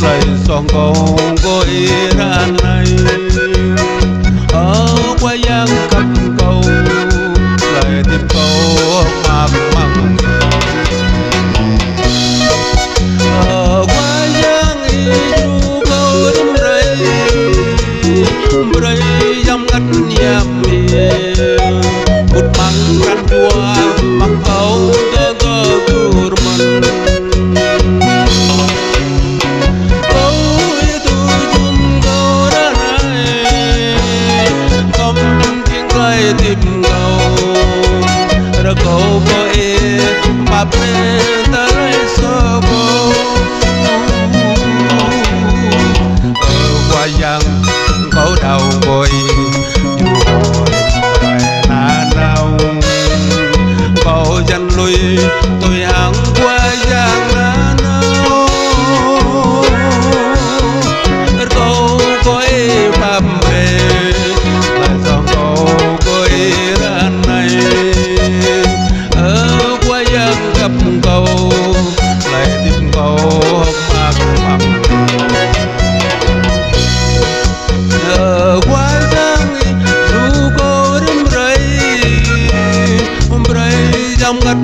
lại son cầu có ý ra này ở qua giang cầm cầu lại tìm cầu mạc măng ở qua giang ý ru cầu đâm rây dòng ngắt nhầm miền một măng rắn qua măng cầu cho cơ kurman tìm cầu ra cầu bơi mà bên tới sơ bồ ở qua giang cầu đầu bồi dù hồi lại na nao cầu dân lui tôi hàng qua giang na nao cầu bơi mà bên lại dòng cầu gặp cầu lại tìm cầu mạc măng ở qua giang ru cô đêm rây dòng ngắt